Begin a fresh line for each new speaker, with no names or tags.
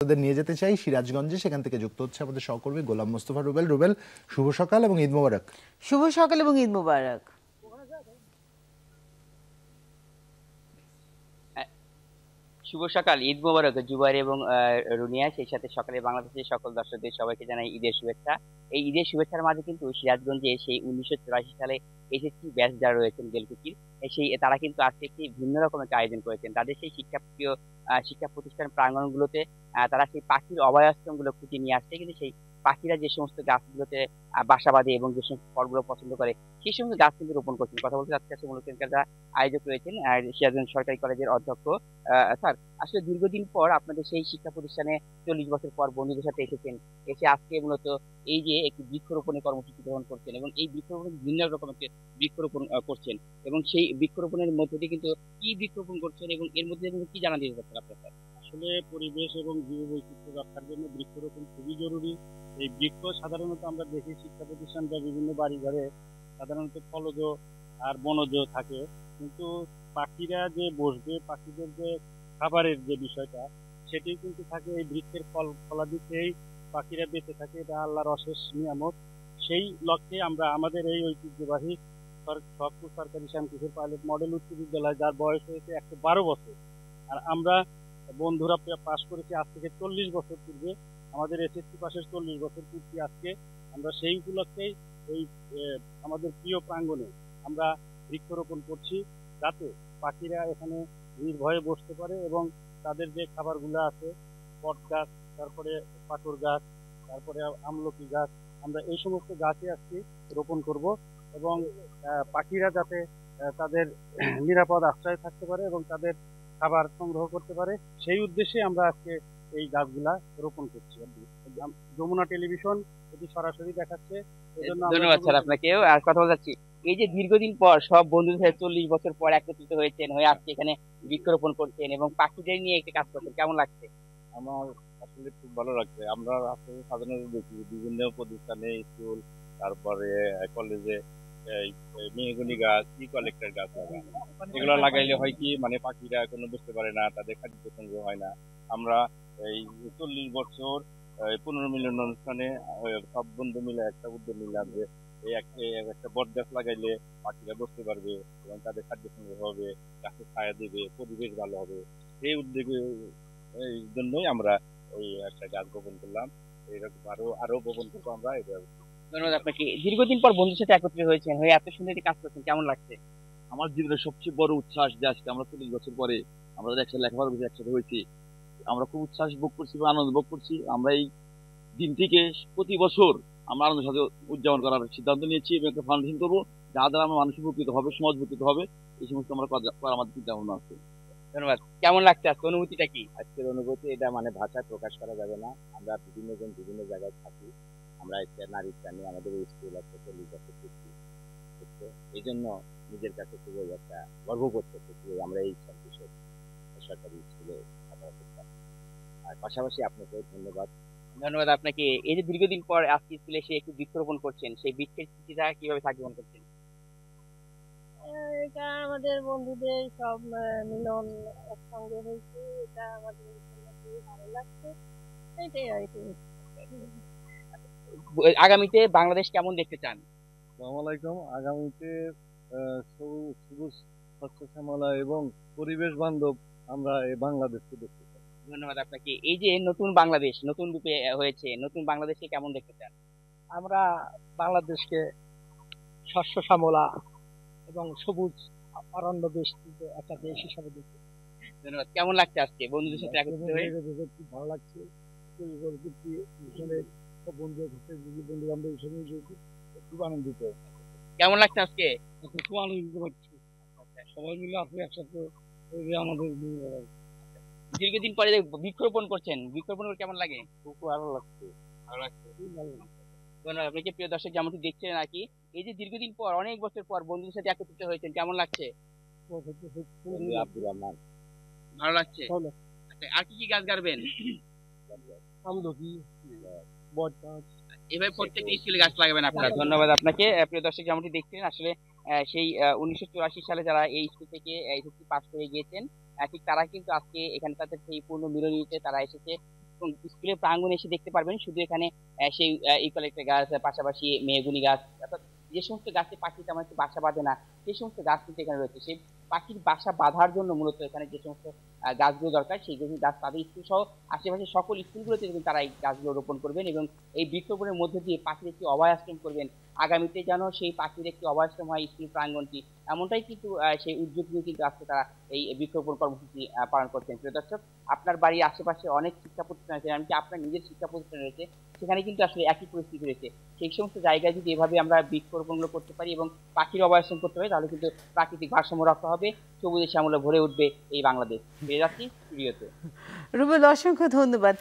তাদের নিয়ে যেতে চাই সিরাজগঞ্জে, সেখান থেকে যুক্ত হচ্ছে আমাদের সহকর্মী গোলাম মোস্তফা রুবেল। রুবেল, শুভ সকাল এবং ঈদ মোবারক।
শুভ সকাল এবং ঈদ মোবারক।
শুভ সকাল, ঈদ মোবারক জুবাইর এবং রুনিয়া, সেই সাথে সকালে বাংলাদেশের সকল দর্শকদের সবাইকে জানাই ঈদের শুভেচ্ছা। এই ঈদের শুভেচ্ছার মাঝে কিন্তু সিরাজগঞ্জে সেই 1984 সালে এসএসসি ব্যাচ যারা রয়েছেন বেলকুচির, সেই তারা কিন্তু আজকে একটি ভিন্ন রকম একটা আয়োজন করেছেন। তাদের সেই শিক্ষা প্রতিষ্ঠান প্রাঙ্গণগুলোতে তারা সেই পাখির অভয়াশ্রম গুলো খুঁজে নিয়ে আসছে, কিন্তু সেই পাখিরা যে সমস্ত গাছগুলোতে বাসা বাঁধে এবং যে সমস্ত ফলগুলো পছন্দ করে সেই সমস্ত গাছ কিন্তু রোপণ করছেন। কথা বলতে আজকে মূলত যারা আয়োজক রয়েছেন সিরাজগঞ্জ সরকারি কলেজের অধ্যক্ষ স্যার, আসলে দীর্ঘদিন পর আপনাদের সেই শিক্ষা প্রতিষ্ঠানে 40 বছর পর বন্ধুদের সাথে এসেছেন, এসে আজকে মূলত এই যে একটি বৃক্ষরোপণের কর্মসূচি গ্রহণ করছেন এবং এই বৃক্ষরোপণ ভিন্ন রকম একটি বৃক্ষরোপণ করছেন, এবং সেই বৃক্ষরোপণের মধ্যে দিয়ে কিন্তু কি বৃক্ষরোপণ করছেন এবং এর মধ্যে কিন্তু কি জানা দিতে চাচ্ছেন আপনার স্যার?
আসলে পরিবেশ এবং জীববৈচিত্র্য রক্ষার জন্য বৃক্ষরোপণ খুবই জরুরি। এই বৃক্ষ সাধারণত আমরা দেখি শিক্ষা প্রতিষ্ঠান বা বিভিন্ন বাড়ি ঘরে সাধারণত ফলজ আর বনজ থাকে, কিন্তু পাখিরা যে বসবে, পাখিদের যে খাবারের যে বিষয়টা সেটি কিন্তু থাকে এই বৃক্ষের ফলাদিতেই পাখিরা বেঁচে থাকে। এটা আল্লাহর অশেষ নিয়ামত। সেই লক্ষ্যে আমরা আমাদের এই ঐতিহ্যবাহী শখপুর সরকারি শ্যামকিশোর পাইলট মডেল উচ্চ বিদ্যালয়, যার বয়স হয়েছে 112 বছর, আর আমরা বন্ধুরা পাশ করেছি আজ থেকে 40 বছর পূর্বে। আমাদের এসএসসি পাশের 40 বছর পূর্তি আজকে। আমরা সেই উপলক্ষেই এই আমাদের প্রিয় প্রাঙ্গণে আমরা বৃক্ষরোপণ করছি, যাতে পাখিরা এখানে নির্ভয়ে বসতে পারে এবং তাদের যে খাবারগুলো আছে, বট গাছ, তারপরে পাথর গাছ, তারপরে আমলকি গাছ, আমরা এই সমস্ত গাছই আজকে রোপণ করব এবং পাখিরা যাতে তাদের নিরাপদ আশ্রয়ে থাকতে পারে এবং তাদের খাবার সংগ্রহ করতে পারে, সেই উদ্দেশ্যে আমরা আজকে এই গাছগুলা রোপণ করছি। যমুনা টেলিভিশন এটি সরাসরি দেখাচ্ছে।
ধন্যবাদ স্যার আপনাকে। আর কথা বলছি, এই যে দীর্ঘদিন পর সব বন্ধুদের সাথে 40 বছর পর একত্রিত হয়েছেন, হয়ে আজকে এখানে বৃক্ষরোপণ করছেন এবং পাখিদের নিয়ে একটি কাজ করছেন, কেমন লাগছে?
আমার আসলে খুব ভালো লাগছে। আমরা আসলে সাধারণত দেখি বিভিন্ন প্রতিষ্ঠানে, স্কুল, তারপরে কলেজে মেহগনি গাছ, ইউক্যালিপটাস গাছ লাগায়। এগুলো লাগাইলে হয় কি, মানে পাখিরা কোনো বুঝতে পারে না, তাদের খাদ্য সংগ্রহ হয় না। আমরা এই 40 বছর পুনর্মিলন অনুষ্ঠানে সব বন্ধু মিলে একটা উদ্যোগ নিলাম যে এই একটা বট গাছ লাগাইলে পাখিরা বসতে পারবে এবং তাদের খাদ্য সংগ্রহ হবে, গাছে ছায়া দেবে, পরিবেশ ভালো হবে। এই উদ্যোগে এই জন্যই আমরা ওই একটা গাছ রোপণ করলাম। এরকম আরো রোপণ করবো আমরা।
ধন্যবাদ আপনাকে। দীর্ঘদিন পর বন্ধুদের সাথে একত্রিত হয়েছেন, হয়ে এত সুন্দর একটি কাজ করছেন, কেমন লাগছে?
আমার জীবনের সবচেয়ে বড় উচ্ছ্বাস যে আজকে আমরা 40 বছর পরে আমরা একসাথে লেখাপড়া করছি, একসাথে হয়েছি, আমরা খুব উচ্ছ্বাস ভোগ করছি বা আনন্দ ভোগ করছি। আমরা এই দিনটিকে প্রতি বছর আমরা আনন্দের সাথে উদযাপন করার সিদ্ধান্ত নিয়েছি এবং একটা ফাউন্ডেশন করবো, যা দ্বারা আমরা মানুষ উপকৃত হবে, সমাজ উপকৃত হবে। এই সমস্ত আমরা আমাদের চিন্তা ভাবনা আছে।
ধন্যবাদ। কেমন লাগছে আজকে, অনুভূতিটা কি?
আজকের অনুভূতি এটা মানে ভাষায় প্রকাশ করা যাবে না। আমরা বিভিন্ন জন বিভিন্ন জায়গায় থাকি, আমরা নারী স্থানে আমাদের স্কুল আছে 40 বছর পূর্তি, এই জন্য নিজের কাছে খুবই একটা গর্ব করতে যে আমরা এই শ্যামকিশোর সরকারি স্কুলে লেখাপড়া করতাম। আর পাশাপাশি আপনাকে ধন্যবাদ।
ধন্যবাদ আপনাকে। এই যে দীর্ঘদিন পর আজকে স্কুলে এসে একটু বৃক্ষরোপণ করছেন, সেই বৃক্ষের স্মৃতিটা কিভাবে থাকবে মনে করছেন?
এটা আমাদের বন্ধুদের সব মিলন একসঙ্গে হয়েছে, এটা আমাদের খুবই ভালো লাগছে, এটাই আর কি।
আগামীতে বাংলাদেশ কেমন দেখতে চান?
আসসালামু আলাইকুম। আগামীতে সবুজ স্বচ্ছ শ্যামলা এবং পরিবেশ বান্ধব আমরা এই বাংলাদেশকে দেখতে চাই।
ধন্যবাদ আপনাকে। এই যে নতুন বাংলাদেশ নতুন রূপে হয়েছে, নতুন বাংলাদেশকে কেমন দেখতে চান?
আমরা বাংলাদেশকে শস্য শ্যামলা এবং সবুজ অরণ্য বেষ্টিত একটা দেশ হিসাবে দেখতে।
ধন্যবাদ। কেমন লাগছে আজকে বন্ধুদের সাথে একত্রিত হয়ে?
খুব ভালো লাগছে। বন্ধু বান্ধব হিসেবে খুব আনন্দিত।
কেমন লাগছে আজকে?
খুব আনন্দিত হচ্ছে, সবাই মিলে আসলে একসাথে আমাদের
দীর্ঘদিন পরে যে বৃক্ষরোপণ করছেন, বৃক্ষরোপণ করে কেমন লাগে?
খুব ভালো লাগছে।
ভালো লাগছে। ধন্যবাদ আপনাকে। প্রিয় দর্শক, যেমনটি দেখছেন আর কি, এই যে দীর্ঘদিন পর অনেক বছর পর বন্ধুদের সাথে একত্রিত হয়েছেন, কেমন লাগছে?
আব্দুর রহমান।
ভালো লাগছে। আচ্ছা, আর কি কি গাছ গাড়বেন?
আমলকি, বট গাছ,
এভাবে প্রত্যেকটা স্কুলে গাছ লাগাবেন আপনারা। ধন্যবাদ আপনাকে। প্রিয় দর্শক, যেমনটি দেখছেন আসলে সেই 1984 সালে যারা এই স্কুল থেকে এসএসসি পাস করে গিয়েছেন, ঠিক তারা কিন্তু আজকে এখানে তাদের সেই পূর্ণ মিলনীতে তারা এসেছে এবং স্কুলের প্রাঙ্গণে এসে দেখতে পারবেন শুধু এখানে সেই ইউক্যালিপটাস গাছ, পাশাপাশি মেহগনি গাছ, অর্থাৎ যে সমস্ত গাছে পাখি তেমন একটু বাসা বাঁধে না সেই সমস্ত গাছ কিন্তু এখানে রয়েছে। সেই পাখির বাসা বাঁধার জন্য মূলত এখানে যে সমস্ত গাছগুলো দরকার সেই গাছ তাদের স্কুল সহ আশেপাশে সকল স্কুলগুলোতে কিন্তু তারা এই গাছগুলো রোপণ করবেন এবং এই বৃক্ষরোপণের মধ্যে দিয়ে পাখির একটি অভয়াশ্রম করবেন। আগামীতে যেন সেই পাখির একটি অভয়াশ্রম হয় স্কুল প্রাঙ্গণটি, এমনটাই কিন্তু সেই উদ্যোগ নিয়ে কিন্তু আজকে তারা এই বৃক্ষরোপণ কর্মসূচি পালন করছেন। প্রিয় দর্শক, আপনার বাড়ির আশেপাশে অনেক শিক্ষা প্রতিষ্ঠান আছে, এমনকি আপনার নিজের শিক্ষা প্রতিষ্ঠান রয়েছে, সেখানে কিন্তু আসলে একই পরিস্থিতি রয়েছে। সেই সমস্ত জায়গায় যদি এভাবে আমরা বৃক্ষরোপণগুলো করতে পারি এবং পাখির অভয়াশ্রম করতে পারি তাহলে কিন্তু প্রাকৃতিক ভারসাম্য রক্ষা হবে, সবুজে শ্যামলে ভরে উঠবে এই বাংলাদেশ। ফিরে যাচ্ছি স্টুডিওতে।
রুবেল, অসংখ্য ধন্যবাদ।